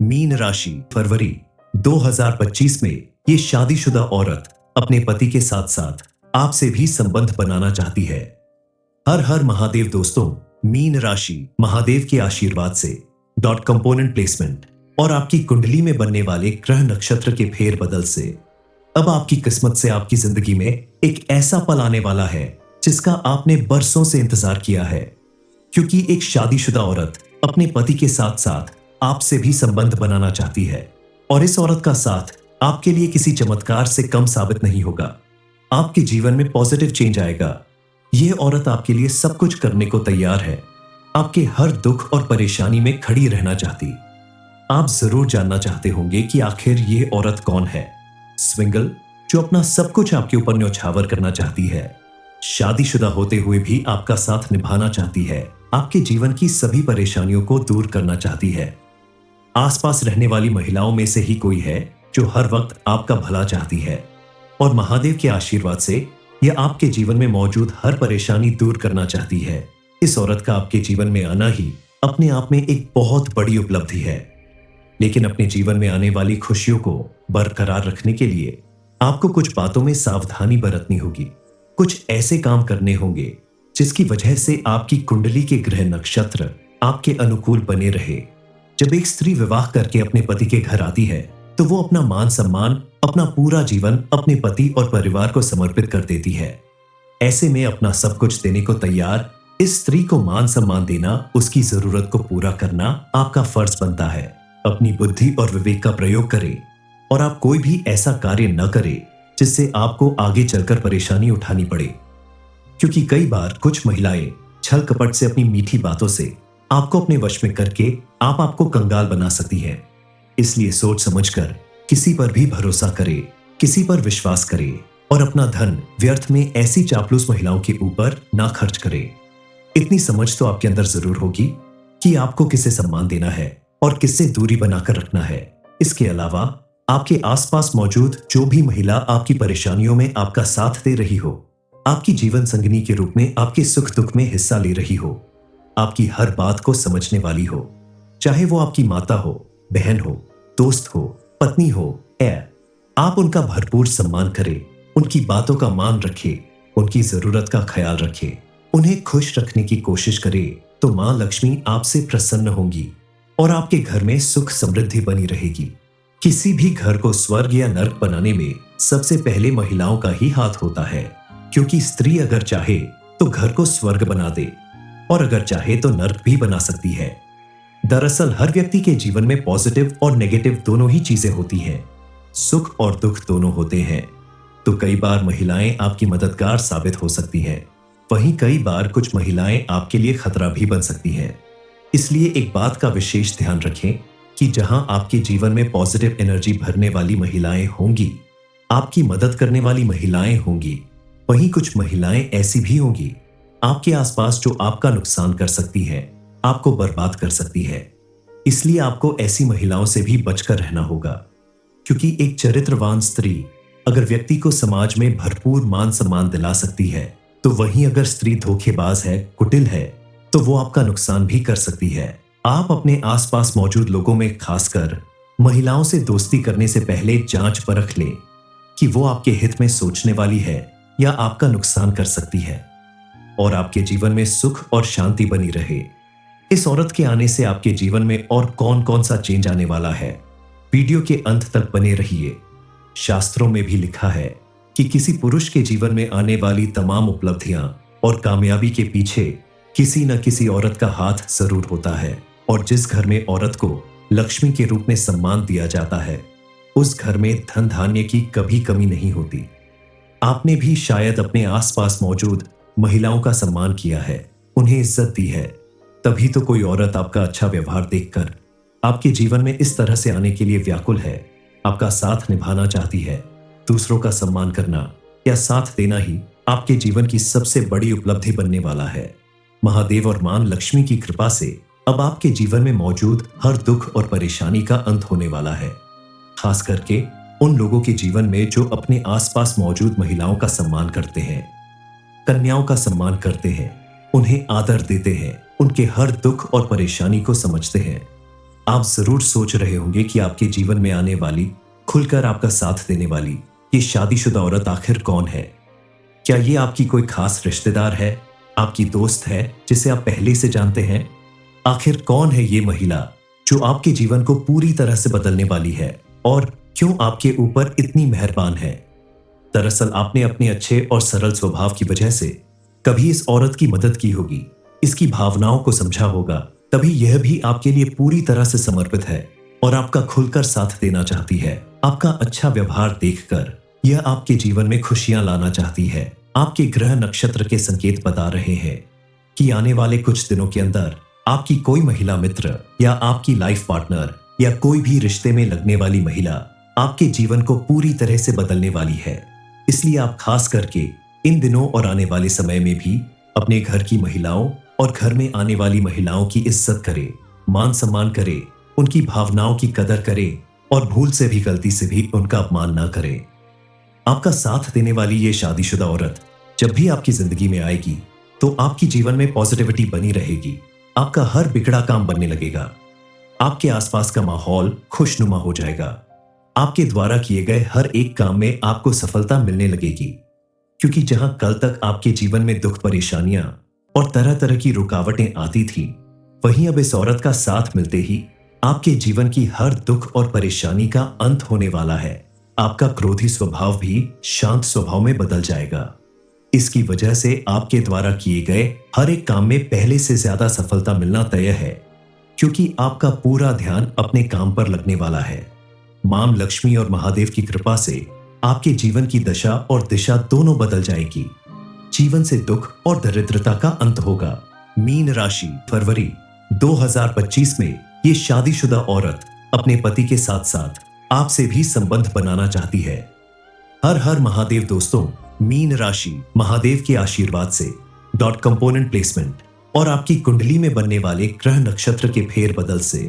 Mean राशि फरवरी 2025 में ये शादीशुदा औरत अपने पति के साथ साथ आपसे भी संबंध बनाना चाहती है। हर हर महादेव दोस्तों, मीन राशि महादेव के आशीर्वाद से डॉट कंपोनेंट प्लेसमेंट और आपकी कुंडली में बनने वाले ग्रह नक्षत्र के फेरबदल से अब आपकी किस्मत से आपकी जिंदगी में एक ऐसा पल आने वाला है जिसका आपने बरसों से इंतजार किया है। क्योंकि एक शादीशुदा औरत अपने पति के साथ साथ आपसे भी संबंध बनाना चाहती है और इस औरत का साथ आपके लिए किसी चमत्कार से कम साबित नहीं होगा। आपके जीवन में पॉजिटिव चेंज आएगा। यह औरत आपके लिए सब कुछ करने को तैयार है। आपके हर दुख और परेशानी में खड़ी रहना चाहती। आप जरूर जानना चाहते होंगे कि आखिर ये औरत कौन है। स्विंगल, जो अपना सब कुछ आपके ऊपर न्यौछावर करना चाहती है, शादीशुदा होते हुए भी आपका साथ निभाना चाहती है, आपके जीवन की सभी परेशानियों को दूर करना चाहती है। आसपास रहने वाली महिलाओं में से ही कोई है जो हर वक्त आपका भला चाहती है और महादेव के आशीर्वाद से यह आपके जीवन में मौजूद हर परेशानी दूर करना चाहती है। इस औरत का आपके जीवन में आना ही अपने आप में एक बहुत बड़ी उपलब्धि है। लेकिन अपने जीवन में आने वाली खुशियों को बरकरार रखने के लिए आपको कुछ बातों में सावधानी बरतनी होगी। कुछ ऐसे काम करने होंगे जिसकी वजह से आपकी कुंडली के ग्रह नक्षत्र आपके अनुकूल बने रहे। जब एक स्त्री विवाह करके अपने पति के घर आती है तो वो अपना मान सम्मान, अपना पूरा जीवन अपने पति और परिवार को समर्पित कर देती है। ऐसे में अपना सब कुछ देने को तैयार इस स्त्री को मान सम्मान देना, उसकी जरूरत को पूरा करना आपका फर्ज बनता है। अपनी बुद्धि और विवेक का प्रयोग करें और आप कोई भी ऐसा कार्य न करें जिससे आपको आगे चलकर परेशानी उठानी पड़े। क्योंकि कई बार कुछ महिलाएं छल कपट से अपनी मीठी बातों से आपको अपने वश में करके आपको कंगाल बना सकती है। इसलिए सोच समझकर किसी पर भी भरोसा करे, किसी पर विश्वास करे और अपना धन व्यर्थ में ऐसी चापलूस महिलाओं के ऊपर ना खर्च करे। इतनी समझ तो आपके अंदर जरूर होगी कि आपको किसे सम्मान देना है और किससे दूरी बनाकर रखना है। इसके अलावा आपके आसपास मौजूद जो भी महिला आपकी परेशानियों में आपका साथ दे रही हो, आपकी जीवन संगिनी के रूप में आपके सुख दुख में हिस्सा ले रही हो, आपकी हर बात को समझने वाली हो, चाहे वो आपकी माता हो, बहन हो, दोस्त हो, पत्नी हो, आप उनका भरपूर सम्मान करें, उनकी बातों का मान रखें, उनकी जरूरत का ख्याल रखें, उन्हें खुश रखने की कोशिश करें तो मां लक्ष्मी आपसे प्रसन्न होंगी और आपके घर में सुख समृद्धि बनी रहेगी। किसी भी घर को स्वर्ग या नर्क बनाने में सबसे पहले महिलाओं का ही हाथ होता है। क्योंकि स्त्री अगर चाहे तो घर को स्वर्ग बना दे और अगर चाहे तो नर्क भी बना सकती है। दरअसल हर व्यक्ति के जीवन में पॉजिटिव और नेगेटिव दोनों ही चीजें होती हैं। सुख और दुख दोनों होते हैं। तो कई बार महिलाएं आपकी मददगार साबित हो सकती हैं, वहीं कई बार कुछ महिलाएं आपके लिए खतरा भी बन सकती हैं। इसलिए एक बात का विशेष ध्यान रखें कि जहां आपके जीवन में पॉजिटिव एनर्जी भरने वाली महिलाएं होंगी, आपकी मदद करने वाली महिलाएं होंगी, वहीं कुछ महिलाएं ऐसी भी होंगी आपके आसपास जो आपका नुकसान कर सकती है, आपको बर्बाद कर सकती है। इसलिए आपको ऐसी महिलाओं से भी बचकर रहना होगा। क्योंकि एक चरित्रवान स्त्री अगर व्यक्ति को समाज में भरपूर मान सम्मान दिला सकती है, तो वहीं अगर स्त्री धोखेबाज है, कुटिल है, तो वो आपका नुकसान भी कर सकती है। आप अपने आसपास मौजूद लोगों में खासकर महिलाओं से दोस्ती करने से पहले जांच परख लें कि वो आपके हित में सोचने वाली है या आपका नुकसान कर सकती है और आपके जीवन में सुख और शांति बनी रहे। इस औरत के आने से आपके जीवन में और कौन कौन सा चेंज आने वाला है, वीडियो के अंत तक बने रहिए। शास्त्रों में भी लिखा है कि किसी पुरुष के जीवन में आने वाली तमाम उपलब्धियां और कामयाबी के पीछे किसी न किसी औरत का हाथ जरूर होता है और जिस घर में औरत को लक्ष्मी के रूप में सम्मान दिया जाता है, उस घर में धन धान्य की कभी कमी नहीं होती। आपने भी शायद अपने आसपास मौजूद महिलाओं का सम्मान किया है, उन्हें इज्जत दी है, तभी तो कोई औरत आपका अच्छा व्यवहार देखकर आपके जीवन में इस तरह से आने के लिए व्याकुल है, आपका साथ निभाना चाहती है। दूसरों का सम्मान करना या साथ देना ही आपके जीवन की सबसे बड़ी उपलब्धि बनने वाला है। महादेव और मां लक्ष्मी की कृपा से अब आपके जीवन में मौजूद हर दुख और परेशानी का अंत होने वाला है। खास करके उन लोगों के जीवन में जो अपने आसपास मौजूद महिलाओं का सम्मान करते हैं, कन्याओं का सम्मान करते हैं, उन्हें आदर देते हैं, उनके हर दुख और परेशानी को समझते हैं। आप जरूर सोच रहे होंगे कि आपके जीवन में आने वाली, खुलकर आपका साथ देने वाली ये शादीशुदा औरत आखिर कौन है। क्या ये आपकी कोई खास रिश्तेदार है, आपकी दोस्त है जिसे आप पहले से जानते हैं? आखिर कौन है ये महिला जो आपके जीवन को पूरी तरह से बदलने वाली है और क्यों आपके ऊपर इतनी मेहरबान है? दरअसल आपने अपने अच्छे और सरल स्वभाव की वजह से कभी इस औरत की मदद की होगी, इसकी भावनाओं को समझा होगा, तभी यह भी आपके लिए पूरी तरह से समर्पित है और आपका खुलकर साथ देना चाहती है। आपका अच्छा व्यवहार देखकर यह आपके जीवन में खुशियां लाना चाहती है। आपके ग्रह नक्षत्र के संकेत बता रहे हैं कि आने वाले कुछ दिनों के अंदर आपकी कोई महिला मित्र या आपकी लाइफ पार्टनर या कोई भी रिश्ते में लगने वाली महिला आपके जीवन को पूरी तरह से बदलने वाली है। इसलिए आप खास करके इन दिनों और आने वाले समय में भी अपने घर की महिलाओं और घर में आने वाली महिलाओं की इज्जत करें, मान सम्मान करें, उनकी भावनाओं की कदर करें और भूल से भी, गलती से भी उनका अपमान ना करें। आपका साथ देने वाली ये शादीशुदा औरत जब भी आपकी जिंदगी में आएगी तो आपकी जीवन में पॉजिटिविटी बनी रहेगी। आपका हर बिगड़ा काम बनने लगेगा। आपके आसपास का माहौल खुशनुमा हो जाएगा। आपके द्वारा किए गए हर एक काम में आपको सफलता मिलने लगेगी, क्योंकि जहां कल तक आपके जीवन में दुख, परेशानियां और तरह तरह की रुकावटें आती थी, वहीं अब इस औरत का साथ मिलते ही आपके जीवन की हर दुख और परेशानी का अंत होने वाला है। आपका क्रोधी स्वभाव भी शांत स्वभाव में बदल जाएगा। इसकी वजह से आपके द्वारा किए गए हर एक काम में पहले से ज्यादा सफलता मिलना तय है, क्योंकि आपका पूरा ध्यान अपने काम पर लगने वाला है। मां लक्ष्मी और महादेव की कृपा से आपके जीवन की दशा और दिशा दोनों बदल जाएगी। जीवन से दुख और दरिद्रता का अंत होगा। मीन राशि, फरवरी 2025 में ये शादीशुदा औरत अपने पति के साथ साथ आपसे भी संबंध बनाना चाहती है। हर हर महादेव दोस्तों, मीन राशि महादेव के आशीर्वाद से डॉट कंपोनेंट प्लेसमेंट और आपकी कुंडली में बनने वाले ग्रह नक्षत्र के फेर बदल से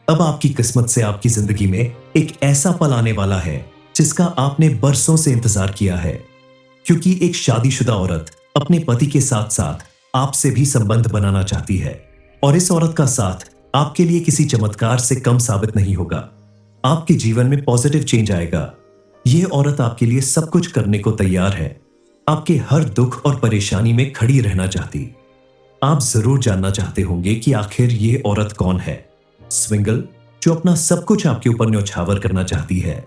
अब आपकी किस्मत से आपकी जिंदगी में एक ऐसा पल आने वाला है जिसका आपने बरसों से इंतजार किया है, क्योंकि एक शादीशुदा औरत अपने पति के साथ साथ आपसे भी संबंध बनाना चाहती है और इस औरत का साथ आपके लिए किसी चमत्कार से कम साबित नहीं होगा। आपके जीवन में पॉजिटिव चेंज आएगा। यह औरत आपके लिए सब कुछ करने को तैयार है। आपके हर दुख और परेशानी में खड़ी रहना चाहती। आप जरूर जानना चाहते होंगे कि आखिर ये औरत कौन है। स्विंगल, जो अपना सब कुछ आपके ऊपर न्यौछावर करना चाहती है,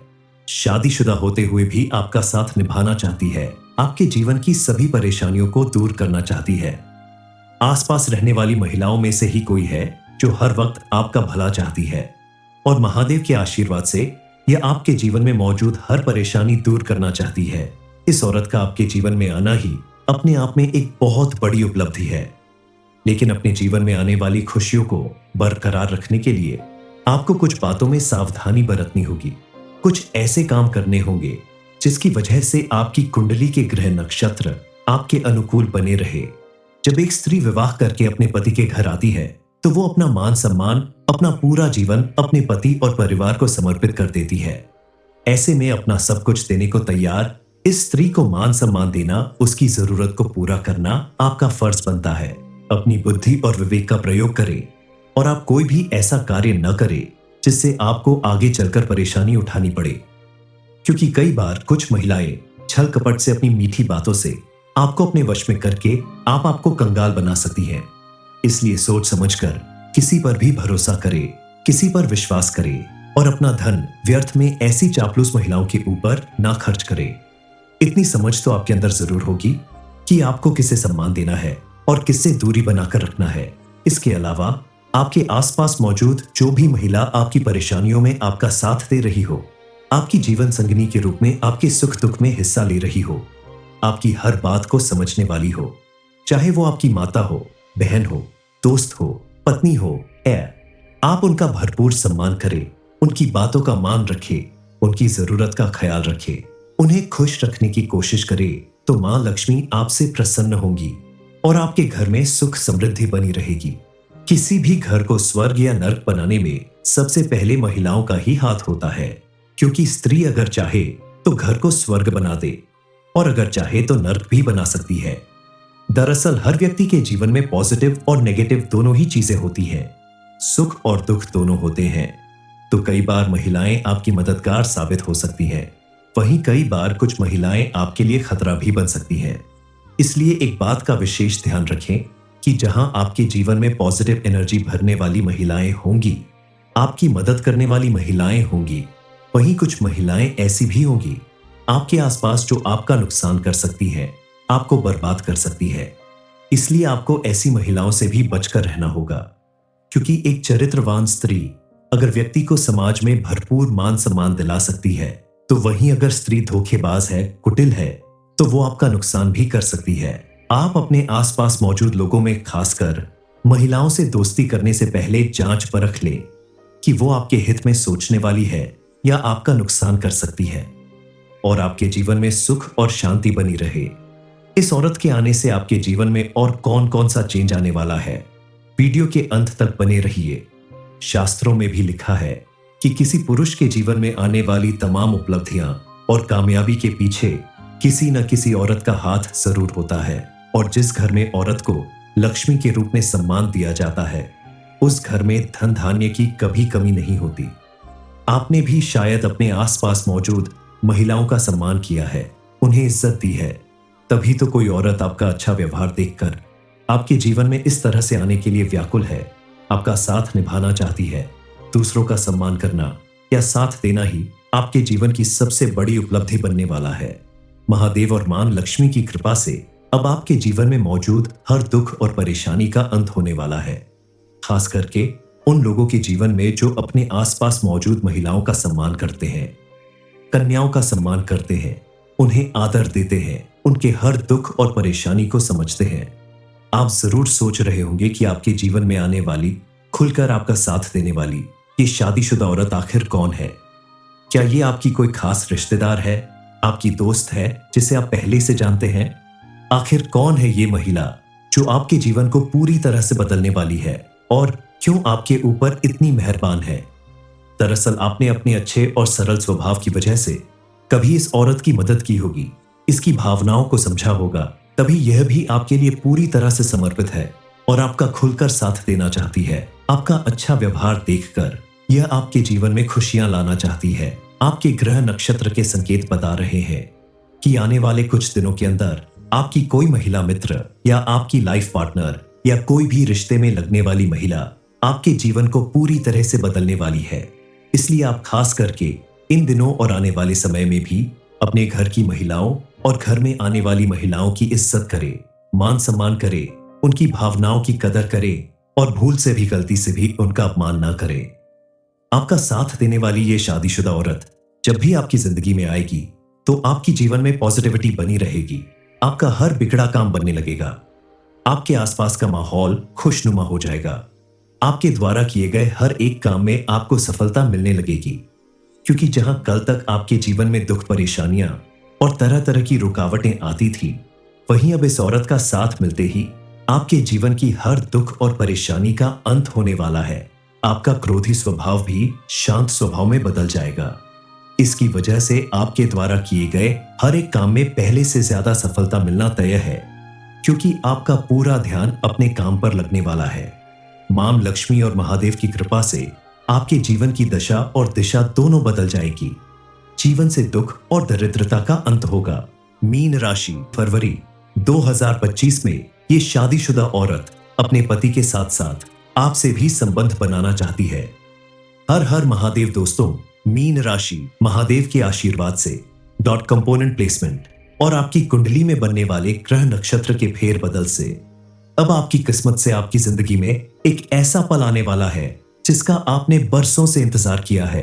शादीशुदा होते हुए भी आपका साथ निभाना चाहती है, आपके जीवन की सभी परेशानियों को दूर करना चाहती है। आसपास रहने वाली महिलाओं में से ही कोई है जो हर वक्त आपका भला चाहती है और महादेव के आशीर्वाद से यह आपके जीवन में मौजूद हर परेशानी दूर करना चाहती है। इस औरत का आपके जीवन में आना ही अपने आप में एक बहुत बड़ी उपलब्धि है, लेकिन अपने जीवन में आने वाली खुशियों को बरकरार रखने के लिए आपको कुछ बातों में सावधानी बरतनी होगी। कुछ ऐसे काम करने होंगे जिसकी वजह से आपकी कुंडली के ग्रह नक्षत्र आपके अनुकूल बने रहे। जब एक स्त्री विवाह करके अपने पति के घर आती है तो वो अपना मान सम्मान, अपना पूरा जीवन अपने पति और परिवार को समर्पित कर देती है। ऐसे में अपना सब कुछ देने को तैयार इस स्त्री को मान सम्मान देना, उसकी जरूरत को पूरा करना आपका फर्ज बनता है। अपनी बुद्धि और विवेक का प्रयोग करें और आप कोई भी ऐसा कार्य न करें जिससे आपको आगे चलकर परेशानी उठानी पड़े, क्योंकि कई बार कुछ महिलाएं छल कपट से अपनी मीठी बातों से आपको अपने वश में करके आपको कंगाल बना सकती हैं। इसलिए सोच समझकर किसी पर भी भरोसा करे, किसी पर विश्वास करे और अपना धन व्यर्थ में ऐसी चापलूस महिलाओं के ऊपर ना खर्च करे। इतनी समझ तो आपके अंदर जरूर होगी कि आपको किसे सम्मान देना है और किससे दूरी बनाकर रखना है। इसके अलावा आपके आसपास मौजूद जो भी महिला आपकी परेशानियों में आपका साथ दे रही हो, आपकी जीवन संगिनी के रूप में आपके सुख दुख में हिस्सा ले रही हो, आपकी हर बात को समझने वाली हो, चाहे वो आपकी माता हो, बहन हो, दोस्त हो, पत्नी हो, आप उनका भरपूर सम्मान करें, उनकी बातों का मान रखें, उनकी जरूरत का ख्याल रखें, उन्हें खुश रखने की कोशिश करें, तो मां लक्ष्मी आपसे प्रसन्न होंगी और आपके घर में सुख समृद्धि बनी रहेगी। किसी भी घर को स्वर्ग या नर्क बनाने में सबसे पहले महिलाओं का ही हाथ होता है, क्योंकि स्त्री अगर चाहे तो घर को स्वर्ग बना दे और अगर चाहे तो नर्क भी बना सकती है। दरअसल हर व्यक्ति के जीवन में पॉजिटिव और नेगेटिव दोनों ही चीजें होती हैं। सुख और दुख दोनों होते हैं। तो कई बार महिलाएं आपकी मददगार साबित हो सकती हैं, वहीं कई बार कुछ महिलाएं आपके लिए खतरा भी बन सकती हैं। इसलिए एक बात का विशेष ध्यान रखें कि जहां आपके जीवन में पॉजिटिव एनर्जी भरने वाली महिलाएं होंगी, आपकी मदद करने वाली महिलाएं होंगी, वहीं कुछ महिलाएं ऐसी भी होंगी आपके आसपास जो आपका नुकसान कर सकती हैं, आपको बर्बाद कर सकती है। इसलिए आपको ऐसी महिलाओं से भी बचकर रहना होगा, क्योंकि एक चरित्रवान स्त्री अगर व्यक्ति को समाज में भरपूर मान सम्मान दिला सकती है, तो वहीं अगर स्त्री धोखेबाज है, कुटिल है, तो वो आपका नुकसान भी कर सकती है। आप अपने आसपास मौजूद लोगों में खासकर महिलाओं से दोस्ती करने से पहले जांच परख लें कि वो आपके हित में सोचने वाली है या आपका नुकसान कर सकती है, और आपके जीवन में सुख और शांति बनी रहे। इस औरत के आने से आपके जीवन में और कौन कौन सा चेंज आने वाला है, वीडियो के अंत तक बने रहिए। शास्त्रों में भी लिखा है कि किसी पुरुष के जीवन में आने वाली तमाम उपलब्धियां और कामयाबी के पीछे किसी न किसी औरत का हाथ जरूर होता है, और जिस घर में औरत को लक्ष्मी के रूप में सम्मान दिया जाता है, उस घर में धन धान्य की कभी कमी नहीं होती। आपने भी शायद अपने आसपास मौजूद महिलाओं का सम्मान किया है, उन्हें इज्जत दी है, तभी तो कोई औरत आपका अच्छा व्यवहार देखकर आपके जीवन में इस तरह से आने के लिए व्याकुल है, आपका साथ निभाना चाहती है। दूसरों का सम्मान करना या साथ देना ही आपके जीवन की सबसे बड़ी उपलब्धि बनने वाला है। महादेव और मां लक्ष्मी की कृपा से अब आपके जीवन में मौजूद हर दुख और परेशानी का अंत होने वाला है, खास करके उन लोगों के जीवन में जो अपने आसपास मौजूद महिलाओं का सम्मान करते हैं, कन्याओं का सम्मान करते हैं, उन्हें आदर देते हैं, उनके हर दुख और परेशानी को समझते हैं। आप जरूर सोच रहे होंगे कि आपके जीवन में आने वाली, खुलकर आपका साथ देने वाली ये शादीशुदा औरत आखिर कौन है। क्या ये आपकी कोई खास रिश्तेदार है, आपकी दोस्त है जिसे आप पहले से जानते हैं? आखिर कौन है ये महिला जो आपके जीवन को पूरी तरह से बदलने वाली है, और क्यों आपके ऊपर इतनी मेहरबान है? दरअसल आपने अपने अच्छे और सरल स्वभाव की वजह से कभी इस औरत की मदद की होगी, इसकी भावनाओं को समझा होगा, तभी यह भी आपके लिए पूरी तरह से समर्पित है और आपका खुलकर साथ देना चाहती है। आपका अच्छा व्यवहार देखकर यह आपके जीवन में खुशियां लाना चाहती है। आपके ग्रह नक्षत्र के संकेत बता रहे हैं कि आने वाले कुछ दिनों के अंदर आपकी कोई महिला मित्र या आपकी लाइफ पार्टनर या कोई भी रिश्ते में लगने वाली महिला आपके जीवन को पूरी तरह से बदलने वाली है। इसलिए आप खास करके इन दिनों और आने वाले समय में भी अपने घर की महिलाओं और घर में आने वाली महिलाओं की इज्जत करें, मान सम्मान करें, उनकी भावनाओं की कदर करें और भूल से भी, गलती से भी उनका अपमान ना करें। आपका साथ देने वाली ये शादीशुदा औरत जब भी आपकी जिंदगी में आएगी तो आपकी जीवन में पॉजिटिविटी बनी रहेगी, आपका हर बिगड़ा काम बनने लगेगा, आपके आसपास का माहौल खुशनुमा हो जाएगा, आपके द्वारा किए गए हर एक काम में आपको सफलता मिलने लगेगी। क्योंकि जहां कल तक आपके जीवन में दुख, परेशानियां और तरह तरह की रुकावटें आती थी, वहीं अब इस औरत का साथ मिलते ही आपके जीवन की हर दुख और परेशानी का अंत होने वाला है। आपका क्रोधी स्वभाव भी शांत स्वभाव में बदल जाएगा। इसकी वजह से आपके द्वारा किए गए हर एक काम में पहले से ज्यादा सफलता मिलना तय है, क्योंकि आपका पूरा ध्यान अपने काम पर लगने वाला है। मां लक्ष्मी और महादेव की कृपा से आपके जीवन की दशा और दिशा दोनों बदल जाएगी। जीवन से दुख और दरिद्रता का अंत होगा। मीन राशि, फरवरी 2025 में ये शादीशुदा औरत अपने पति के साथ साथ आपसे भी संबंध बनाना चाहती है। हर हर महादेव दोस्तों, मीन राशि महादेव के आशीर्वाद से डॉट कंपोनेंट प्लेसमेंट और आपकी कुंडली में बनने वाले ग्रह नक्षत्र के फेर बदल से अब आपकी किस्मत से आपकी जिंदगी में एक ऐसा पल आने वाला है जिसका आपने बरसों से इंतजार किया है।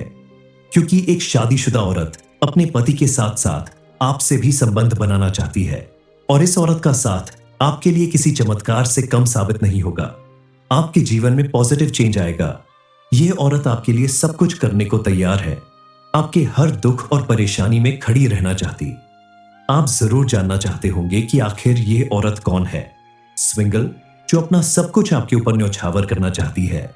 क्योंकि एक शादीशुदा औरत अपने पति के साथ साथ आपसे भी संबंध बनाना चाहती है, और इस औरत का साथ आपके लिए किसी चमत्कार से कम साबित नहीं होगा। आपके जीवन में पॉजिटिव चेंज आएगा। यह औरत आपके लिए सब कुछ करने को तैयार है, आपके हर दुख और परेशानी में खड़ी रहना चाहती। आप जरूर जानना चाहते होंगे कि आखिर ये औरत कौन है। स्विंगल, जो अपना सब कुछ आपके ऊपर न्यौछावर करना चाहती है,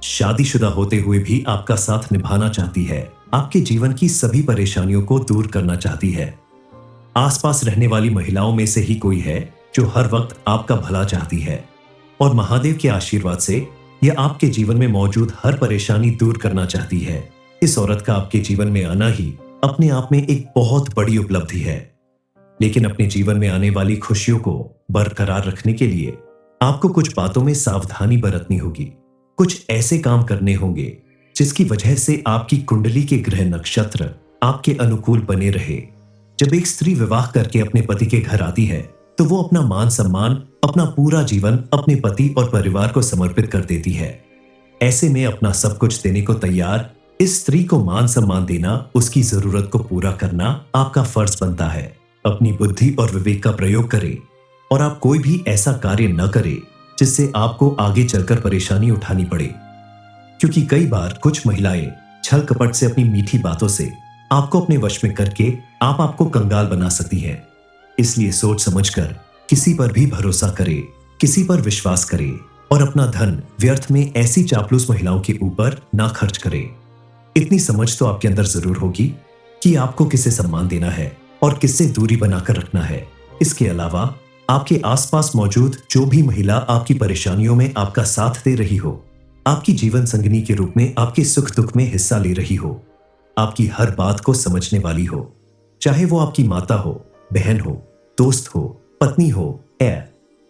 शादीशुदा होते हुए भी आपका साथ निभाना चाहती है, आपके जीवन की सभी परेशानियों को दूर करना चाहती है। आसपास रहने वाली महिलाओं में से ही कोई है जो हर वक्त आपका भला चाहती है, और महादेव के आशीर्वाद से यह आपके जीवन में मौजूद हर परेशानी दूर करना चाहती है। इस औरत का आपके जीवन में आना ही अपने आप में एक बहुत बड़ी उपलब्धि है। लेकिन अपने जीवन में आने वाली खुशियों को बरकरार रखने के लिए आपको कुछ बातों में सावधानी बरतनी होगी। कुछ ऐसे काम करने होंगे जिसकी वजह से आपकी कुंडली के ग्रह नक्षत्र आपके अनुकूल बने रहे। जब एक स्त्री विवाह करके अपने पति के घर आती है तो वो अपना मान सम्मान, अपना पूरा जीवन अपने पति और परिवार को समर्पित कर देती है। ऐसे में अपना सब कुछ देने को तैयार इस स्त्री को मान सम्मान देना, उसकी जरूरत को पूरा करना आपका फर्ज बनता है। अपनी बुद्धि और विवेक का प्रयोग करें और आप कोई भी ऐसा कार्य न करें जिससे आपको आगे चलकर परेशानी उठानी पड़े, क्योंकि कई बार कुछ महिलाएं छल कपट से अपनी मीठी बातों से आपको अपने वश में करके आपको कंगाल बना सकती हैं। इसलिए सोच समझकर किसी पर भी भरोसा करें, किसी पर विश्वास करें और अपना धन व्यर्थ में ऐसी चापलूस महिलाओं के ऊपर ना खर्च करें। इतनी समझ तो आपके अंदर जरूर होगी कि आपको किसे सम्मान देना है और किससे दूरी बनाकर रखना है। इसके अलावा आपके आसपास मौजूद जो भी महिला आपकी परेशानियों में आपका साथ दे रही हो, आपकी जीवन संगिनी के रूप में आपके सुख दुख में हिस्सा ले रही हो, आपकी हर बात को समझने वाली हो, चाहे वो आपकी माता हो, बहन हो, दोस्त हो, पत्नी हो,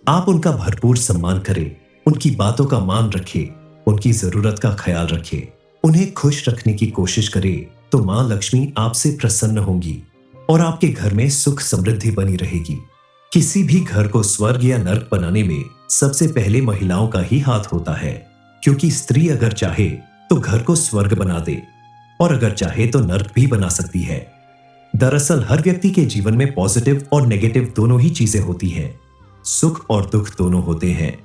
आप उनका भरपूर सम्मान करें, उनकी बातों का मान रखें, उनकी जरूरत का ख्याल रखें, उन्हें खुश रखने की कोशिश करें, तो मां लक्ष्मी आपसे प्रसन्न होंगी और आपके घर में सुख समृद्धि बनी रहेगी। किसी भी घर को स्वर्ग या नर्क बनाने में सबसे पहले महिलाओं का ही हाथ होता है, क्योंकि स्त्री अगर चाहे तो घर को स्वर्ग बना दे और अगर चाहे तो नर्क भी बना सकती है। दरअसल हर व्यक्ति के जीवन में पॉजिटिव और नेगेटिव दोनों ही चीजें होती हैं, सुख और दुख दोनों होते हैं।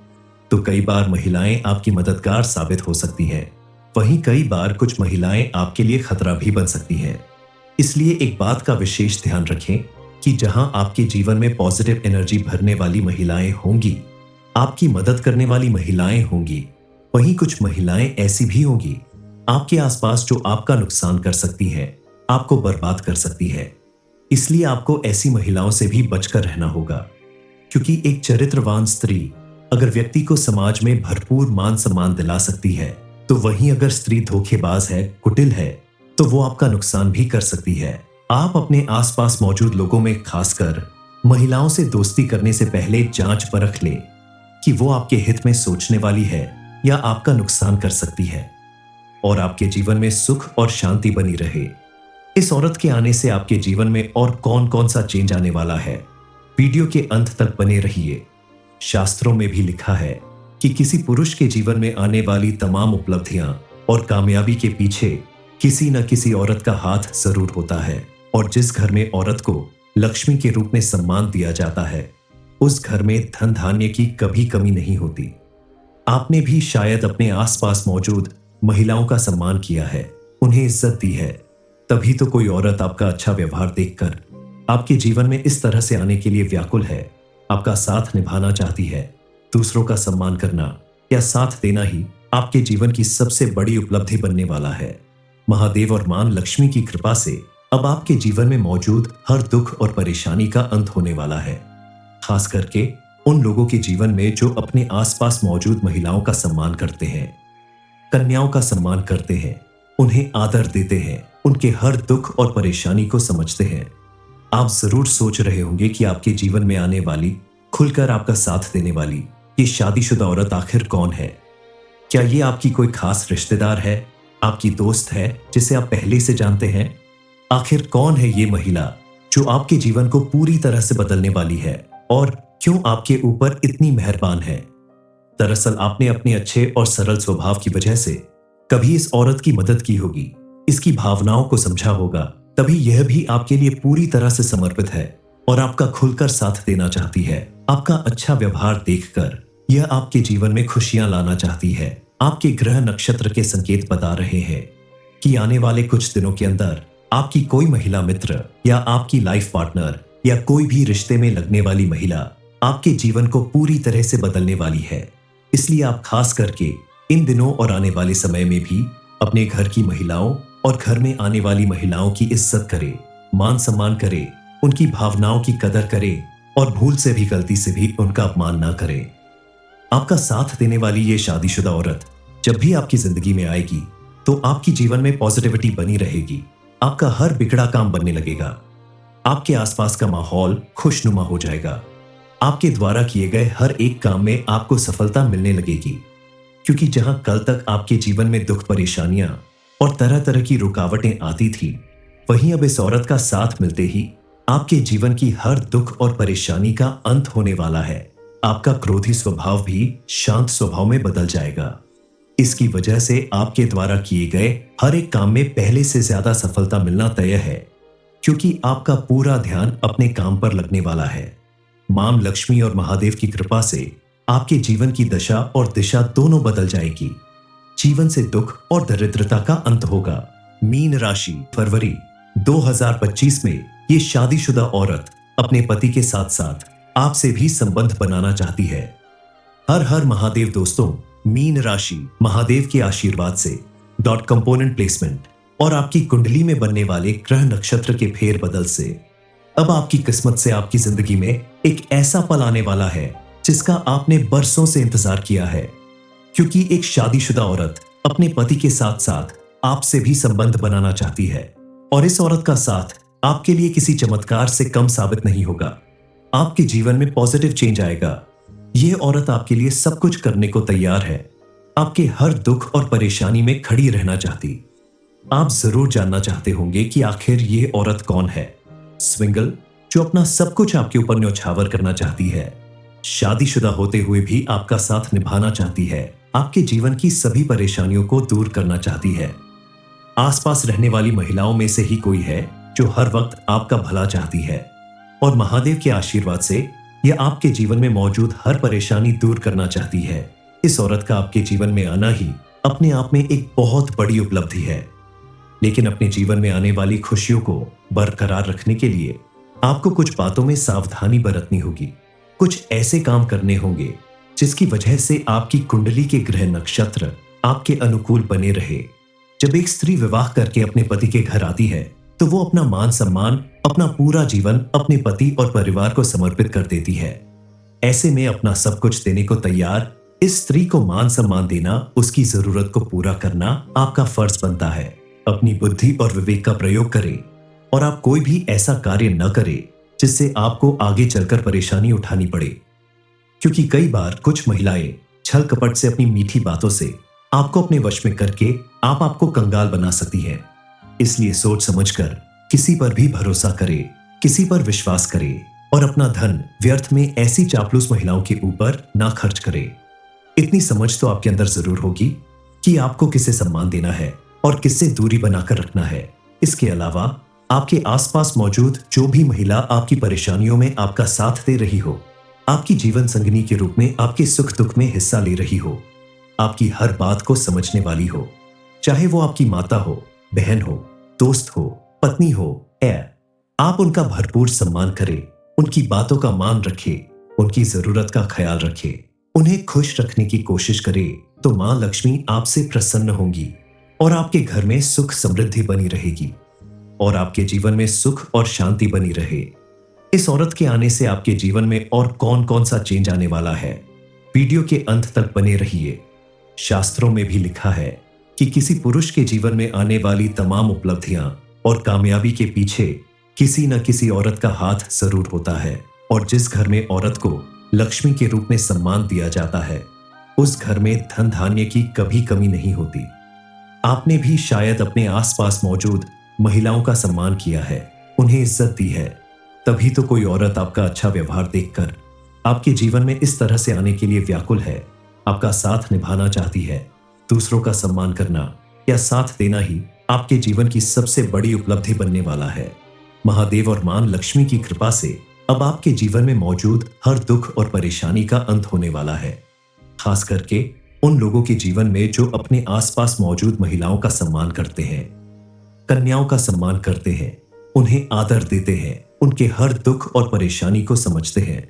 तो कई बार महिलाएं आपकी मददगार साबित हो सकती हैं, वहीं कई बार कुछ महिलाएं आपके लिए खतरा भी बन सकती हैं। इसलिए एक बात का विशेष ध्यान रखें कि जहां आपके जीवन में पॉजिटिव एनर्जी भरने वाली महिलाएं होंगी, आपकी मदद करने वाली महिलाएं होंगी, वहीं कुछ महिलाएं ऐसी भी होंगी आपके आसपास जो आपका नुकसान कर सकती है, आपको बर्बाद कर सकती है। इसलिए आपको ऐसी महिलाओं से भी बचकर रहना होगा, क्योंकि एक चरित्रवान स्त्री अगर व्यक्ति को समाज में भरपूर मान सम्मान दिला सकती है, तो वहीं अगर स्त्री धोखेबाज है, कुटिल है, तो वो आपका नुकसान भी कर सकती है। आप अपने आसपास मौजूद लोगों में खासकर महिलाओं से दोस्ती करने से पहले जांच परख ले कि वो आपके हित में सोचने वाली है या आपका नुकसान कर सकती है, और आपके जीवन में सुख और शांति बनी रहे। इस औरत के आने से आपके जीवन में और कौन कौन सा चेंज आने वाला है, वीडियो के अंत तक बने रहिए। शास्त्रों में भी लिखा है कि किसी पुरुष के जीवन में आने वाली तमाम उपलब्धियां और कामयाबी के पीछे किसी न किसी औरत का हाथ जरूर होता है, और जिस घर में औरत को लक्ष्मी के रूप में सम्मान दिया जाता है, उस घर में धन धान्य की कभी कमी नहीं होती। आपने भी शायद अपने आसपास मौजूद महिलाओं का सम्मान किया है, उन्हें इज्जत दी है, तभी तो कोई औरत आपका अच्छा व्यवहार देखकर आपके जीवन में इस तरह से आने के लिए व्याकुल है, आपका साथ निभाना चाहती है। दूसरों का सम्मान करना या साथ देना ही आपके जीवन की सबसे बड़ी उपलब्धि बनने वाला है। महादेव और मां लक्ष्मी की कृपा से अब आपके जीवन में मौजूद हर दुख और परेशानी का अंत होने वाला है, खास करके उन लोगों के जीवन में जो अपने आसपास मौजूद महिलाओं का सम्मान करते हैं, कन्याओं का सम्मान करते हैं, उन्हें आदर देते हैं, उनके हर दुख और परेशानी को समझते हैं। आप जरूर सोच रहे होंगे कि आपके जीवन में आने वाली, खुलकर आपका साथ देने वाली ये शादीशुदा औरत आखिर कौन है। क्या ये आपकी कोई खास रिश्तेदार है, आपकी दोस्त है जिसे आप पहले से जानते हैं? आखिर कौन है ये महिला जो आपके जीवन को पूरी तरह से बदलने वाली है और क्यों आपके ऊपर इतनी मेहरबान है? दरअसल आपने अपने अच्छे और सरल स्वभाव की वजह से कभी इस औरत की मदद की होगी, इसकी भावनाओं को समझा होगा, तभी यह भी आपके लिए पूरी तरह से समर्पित है और आपका खुलकर साथ देना चाहती है। आपका अच्छा व्यवहार देखकर यह आपके जीवन में खुशियां लाना चाहती है। आपके ग्रह नक्षत्र के संकेत बता रहे हैं कि आने वाले कुछ दिनों के अंदर आपकी कोई महिला मित्र या आपकी लाइफ पार्टनर या कोई भी रिश्ते में लगने वाली महिला आपके जीवन को पूरी तरह से बदलने वाली है। इसलिए आप खास करके इन दिनों और आने वाले समय में भी अपने घर की महिलाओं और घर में आने वाली महिलाओं की इज्जत करें, मान सम्मान करें, उनकी भावनाओं की कदर करें और भूल से भी, गलती से भी उनका अपमान ना करें। आपका साथ देने वाली ये शादीशुदा औरत जब भी आपकी जिंदगी में आएगी तो आपकी जीवन में पॉजिटिविटी बनी रहेगी। आपका हर बिगड़ा काम बनने लगेगा। आपके आसपास का माहौल खुशनुमा हो जाएगा। आपके द्वारा किए गए हर एक काम में आपको सफलता मिलने लगेगी, क्योंकि जहां कल तक आपके जीवन में दुख, परेशानियां और तरह तरह की रुकावटें आती थी, वहीं अब इस औरत का साथ मिलते ही आपके जीवन की हर दुख और परेशानी का अंत होने वाला है। आपका क्रोधी स्वभाव भी शांत स्वभाव में बदल जाएगा। इसकी वजह से आपके द्वारा किए गए हर एक काम में पहले से ज्यादा सफलता मिलना तय है, क्योंकि आपका पूरा ध्यान अपने काम पर लगने वाला है। मां लक्ष्मी और महादेव की कृपा से आपके जीवन की दशा और दिशा दोनों बदल जाएगी। जीवन से दुख और दरिद्रता का अंत होगा। मीन राशि, फरवरी 2025 में ये शादीशुदा औरत अपने पति के साथ साथ आपसे भी संबंध बनाना चाहती है। हर हर महादेव दोस्तों, मीन राशि महादेव के आशीर्वाद से डॉट कंपोनेंट प्लेसमेंट और आपकी कुंडली में बनने वाले ग्रह नक्षत्र के फेर बदल से अब आपकी किस्मत से आपकी जिंदगी में एक ऐसा पल आने वाला है जिसका आपने बरसों से इंतजार किया है, क्योंकि एक शादीशुदा औरत अपने पति के साथ साथ आपसे भी संबंध बनाना चाहती है। और इस औरत का साथ आपके लिए किसी चमत्कार से कम साबित नहीं होगा। आपके जीवन में पॉजिटिव चेंज आएगा। यह औरत आपके लिए सब कुछ करने को तैयार है। आपके हर दुख और परेशानी में खड़ी रहना चाहती। आप जरूर जानना चाहते होंगे कि आखिर ये औरत कौन है। स्विंगल, जो अपना सब कुछ आपके ऊपर न्यौछावर करना चाहती है। शादीशुदा होते हुए भी आपका साथ निभाना चाहती है। आपके जीवन की सभी परेशानियों को दूर करना चाहती है। आसपास रहने वाली महिलाओं में से ही कोई है जो हर वक्त आपका भला चाहती है, और महादेव के आशीर्वाद से यह आपके जीवन में मौजूद हर परेशानी दूर करना चाहती है। इस औरत का आपके जीवन में आना ही अपने आप में एक बहुत बड़ी उपलब्धि है, लेकिन अपने जीवन में आने वाली खुशियों को बरकरार रखने के लिए आपको कुछ बातों में सावधानी बरतनी होगी। कुछ ऐसे काम करने होंगे जिसकी वजह से आपकी कुंडली के ग्रह नक्षत्र आपके अनुकूल बने रहे। जब एक स्त्री विवाह करके अपने पति के घर आती है तो वो अपना मान सम्मान, अपना पूरा जीवन अपने पति और परिवार को समर्पित कर देती है। ऐसे में अपना सब कुछ देने को तैयार इस स्त्री को मान सम्मान देना, उसकी जरूरत को पूरा करना आपका फर्ज बनता है। अपनी बुद्धि और विवेक का प्रयोग करें और आप कोई भी ऐसा कार्य न करें जिससे आपको आगे चलकर परेशानी उठानी पड़े, क्योंकि कई बार कुछ महिलाएं छल कपट से अपनी मीठी बातों से आपको अपने वश में करके आपको कंगाल बना सकती हैं। इसलिए सोच समझकर किसी पर भी भरोसा करे, किसी पर विश्वास करे और अपना धन व्यर्थ में ऐसी चापलूस महिलाओं के ऊपर ना खर्च करे। इतनी समझ तो आपके अंदर जरूर होगी कि आपको किसे सम्मान देना है और किससे दूरी बनाकर रखना है। इसके अलावा आपके आसपास मौजूद जो भी महिला आपकी परेशानियों में आपका साथ दे रही हो, आपकी जीवन संगिनी के रूप में आपके सुख दुख में हिस्सा ले रही हो, आपकी हर बात को समझने वाली हो, चाहे वो आपकी माता हो, बहन हो, दोस्त हो, पत्नी हो, आप उनका भरपूर सम्मान करें, उनकी बातों का मान रखें, उनकी जरूरत का ख्याल रखें, उन्हें खुश रखने की कोशिश करें, तो मां लक्ष्मी आपसे प्रसन्न होंगी और आपके घर में सुख समृद्धि बनी रहेगी और आपके जीवन में सुख और शांति बनी रहे। इस औरत के आने से आपके जीवन में और कौन कौन सा चेंज आने वाला है, वीडियो के अंत तक बने रहिए। शास्त्रों में भी लिखा है कि किसी पुरुष के जीवन में आने वाली तमाम उपलब्धियां और कामयाबी के पीछे किसी न किसी औरत का हाथ जरूर होता है, और जिस घर में औरत को लक्ष्मी के रूप में सम्मान दिया जाता है उस घर में धन धान्य की कभी कमी नहीं होती। आपने भी शायद अपने आसपास मौजूद महिलाओं का सम्मान किया है, उन्हें इज्जत दी है, तभी तो कोई औरत आपका अच्छा व्यवहार देखकर आपके जीवन में इस तरह से आने के लिए व्याकुल है, आपका साथ निभाना चाहती है। दूसरों का सम्मान करना या साथ देना ही आपके जीवन की सबसे बड़ी उपलब्धि बनने वाला है। महादेव और मां लक्ष्मी की कृपा से अब आपके जीवन में मौजूद हर दुख और परेशानी का अंत होने वाला है। खास करके उन लोगों के जीवन में जो अपने आसपास मौजूद महिलाओं का सम्मान करते हैं, कन्याओं का सम्मान करते हैं, उन्हें आदर देते हैं, उनके हर दुख और परेशानी को समझते हैं।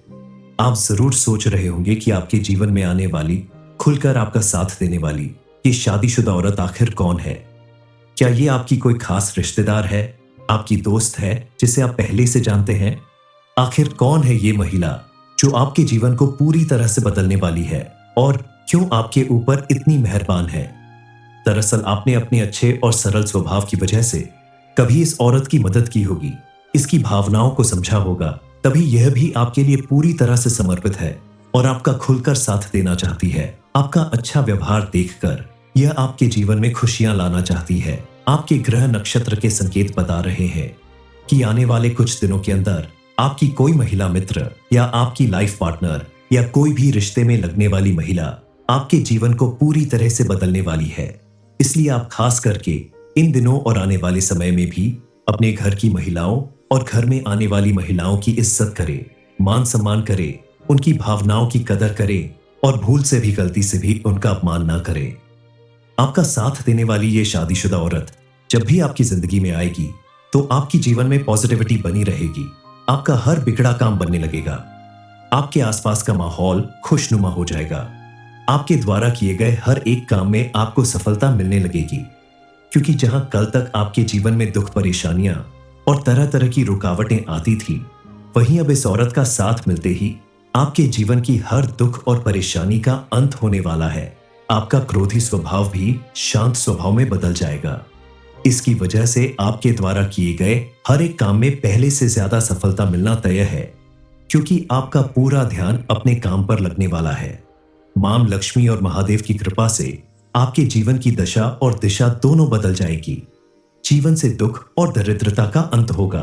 आप जरूर सोच रहे होंगे कि आपके जीवन में आने वाली, खुलकर आपका साथ देने वाली ये शादीशुदा औरत आखिर कौन है। क्या ये आपकी कोई खास रिश्तेदार है, आपकी दोस्त है जिसे आप पहले से जानते हैं? आखिर कौन है ये महिला जो आपके जीवन को पूरी तरह से बदलने वाली है? और क्यों आपके ऊपर इतनी मेहरबान है। दरअसल आपने अपने अच्छे और सरल स्वभाव की वजह से कभी इस औरत की मदद की होगी, इसकी भावनाओं को समझा होगा, तभी यह भी आपके लिए पूरी तरह से समर्पित है और आपका खुलकर साथ देना चाहती है। आपका अच्छा व्यवहार देखकर यह आपके जीवन में खुशियां लाना चाहती है। आपके ग्रह नक्षत्र के संकेत बता रहे हैं कि आने वाले कुछ दिनों के अंदर आपकी कोई महिला मित्र या आपकी लाइफ पार्टनर या कोई भी रिश्ते में लगने वाली महिला आपके जीवन को पूरी तरह से बदलने वाली है। इसलिए आप खास करके इन दिनों और आने वाले समय में भी अपने घर की महिलाओं और घर में आने वाली महिलाओं की इज्जत करें, मान सम्मान करें, उनकी भावनाओं की कदर करें और भूल से भी गलती से भी उनका अपमान ना करें। आपका साथ देने वाली ये शादीशुदा औरत जब भी आपकी जिंदगी में आएगी तो आपकी जीवन में पॉजिटिविटी बनी रहेगी। आपका हर बिगड़ा काम बनने लगेगा। आपके आसपास का माहौल खुशनुमा हो जाएगा। आपके द्वारा किए गए हर एक काम में आपको सफलता मिलने लगेगी, क्योंकि जहां कल तक आपके जीवन में दुख परेशानियां और तरह तरह की रुकावटें आती थी, वहीं अब इस औरत का साथ मिलते ही आपके जीवन की हर दुख और परेशानी का अंत होने वाला है। आपका क्रोधी स्वभाव भी शांत स्वभाव में बदल जाएगा। इसकी वजह से आपके द्वारा किए गए हर एक काम में पहले से ज्यादा सफलता मिलना तय है, क्योंकि आपका पूरा ध्यान अपने काम पर लगने वाला है। मां लक्ष्मी और महादेव की कृपा से आपके जीवन की दशा और दिशा दोनों बदल जाएगी। जीवन से दुख और दरिद्रता का अंत होगा।